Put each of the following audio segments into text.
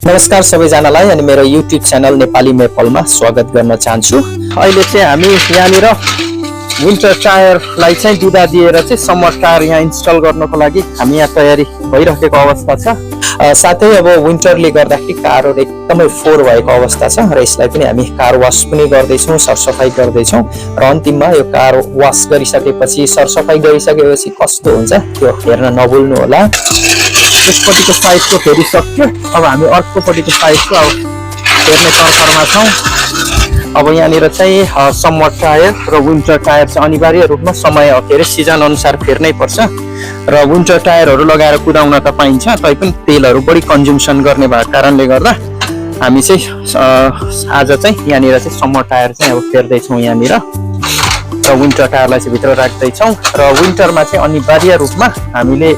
नमस्कार सबैजनालाई अनि मेरो युट्युब च्यानल नेपाली मेपलमा स्वागत गर्न चाहन्छु। अहिले चाहिँ हामी यहाँनिर विन्टर टायरलाई चाहिँ बिदा दिएर चाहिँ समर टायर यहाँ इन्स्टल गर्नको लागि हामी यहाँ तयारी भइरहेको अवस्था छ। साथै अब विन्टरले गर्दाखेरि कारहरू एकदमै फोहोर भएको अवस्था छ र यसलाई पनि हामी कार वास पनि गर्दैछौँ, सरसफाई गर्दैछौँ र अन्तिममा यो कार वास गरिसकेपछि सरसफाई गरिसकेपछि कस्तो हुन्छ त्यो हेर्न नभुल्नु होला। यसपट्टिको साइडको फेरिसक्यो, अब हामी अर्कोपट्टिको साइडको अब हेर्ने तर्खरमा छौँ। अब यहाँनिर चाहिँ समर टायर र विन्टर टायर चाहिँ अनिवार्य रूपमा समय के अरे सिजन अनुसार फेर्नै पर्छ र विन्टर टायरहरू लगाएर कुदाउन त पाइन्छ, तैपनि तेलहरू बढी कन्ज्युम्सन गर्ने भएको कारणले गर्दा हामी चाहिँ आज चाहिँ यहाँनिर चाहिँ समर टायर चाहिँ अब फेर्दैछौँ यहाँनिर र विन्टर टायरलाई चाहिँ भित्र राख्दैछौँ। र विन्टरमा चाहिँ अनिवार्य रूपमा हामीले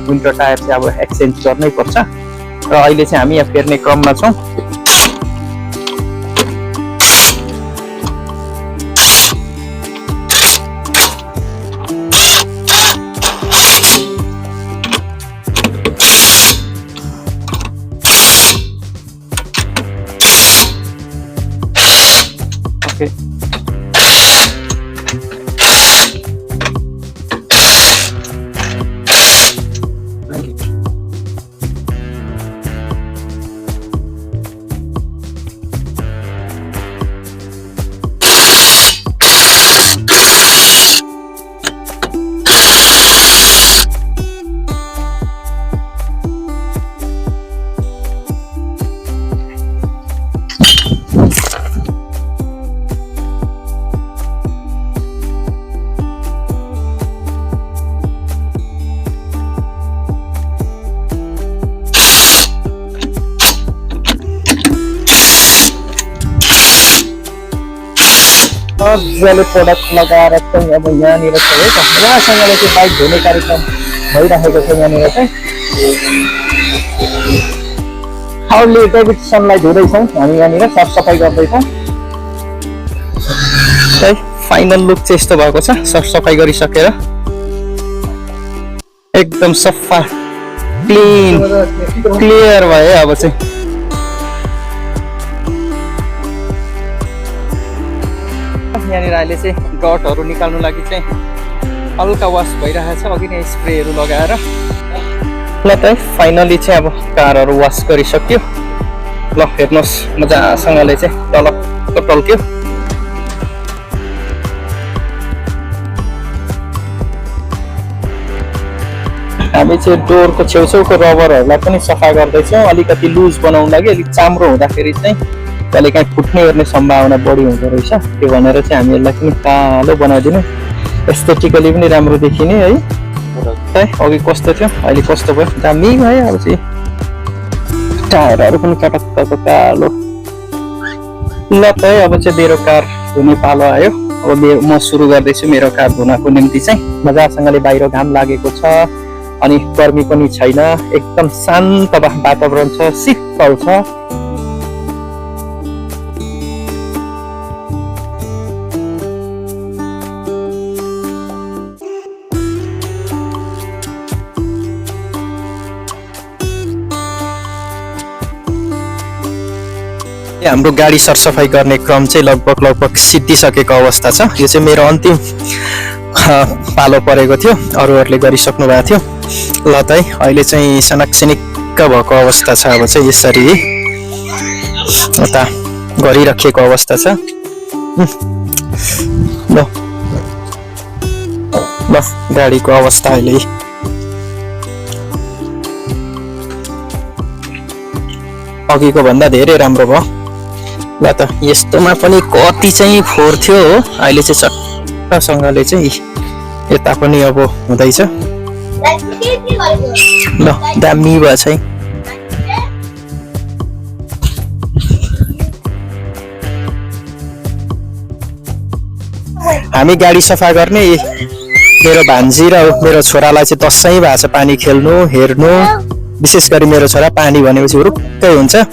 विन्टर टायर चाहिँ अब एक्सचेन्ज गर्नै पर्छ र अहिले चाहिँ हामी यहाँ फेर्ने क्रममा छौँ। मजाले प्रोडक्ट लगाएर चाहिँ अब यहाँनिर चाहिँ राम्रोसँगले चाहिँ बाइक धुने कार्यक्रम भइरहेको छ। यहाँनिर चाहिँ हार्ले डेभिडसनलाई धुँदैछौँ हामी, यहाँनिर सरसफाई गर्दैछौँ। फाइनल लुक चाहिँ यस्तो भएको छ। सरसफाई गरिसकेर एकदम सफा क्लियर भयो। अब चाहिँ यहाँनिर अहिले चाहिँ डटहरू निकाल्नु लागि चाहिँ हल्का वास भइरहेछ, अघि नै स्प्रेहरू लगाएर। ल त फाइनली चाहिँ अब कारहरू वास गरिसक्यो। ल हेर्नुहोस् मजासँगले चाहिँ टलक्क टल्क्यो। हामी चाहिँ डोरको छेउछेउको रबरहरूलाई पनि सफा गर्दैछौँ। अलिकति लुज बनाउनु लागि अलिक चाम्रो हुँदाखेरि चाहिँ त्यसले काहीँ फुट्ने गर्ने सम्भावना बढी हुँदो रहेछ, त्यो भनेर चाहिँ हामी यसलाई पनि कालो बनाइदिनु, एस्थेटिकली पनि राम्रो देखिने है। अघि कस्तो थियो अहिले कस्तो भयो, दामी भयो। अब चाहिँ टायरहरू पनि कटक्कको कालो। ल त अब चाहिँ मेरो कार धुने पालो आयो। अब म सुरु गर्दैछु मेरो कार धुनको निम्ति चाहिँ। मजासँगले बाहिर घाम लागेको छ अनि गर्मी पनि छैन, एकदम शान्त वातावरण छ, शीतल छ। हाम्रो गाडी सरसफाई गर्ने क्रम चाहिँ लगभग सिद्धिसकेको अवस्था छ। यो चाहिँ मेरो अन्तिम पालो परेको थियो, अरूहरूले गरिसक्नु भएको थियो। ल त अहिले चाहिँ सनकसिनिक्क भएको अवस्था छ। अब चाहिँ यसरी यता गरिराखेको अवस्था छ। ल गाडीको अवस्था अहिले अघिको भन्दा धेरै राम्रो भयो। ल त यस्तोमा पनि कति चाहिँ फोहोर थियो हो, अहिले चाहिँ चट्टसँगले चाहिँ यता पनि अब हुँदैछ। ल दामी भयो चाहिँ। हामी गाडी सफा गर्ने मेरो भान्जी र मेरो छोरालाई चाहिँ दसैँ भएको छ पानी खेल्नु हेर्नु। विशेष गरी मेरो छोरा पानी भनेपछि हुरुक्कै हुन्छ।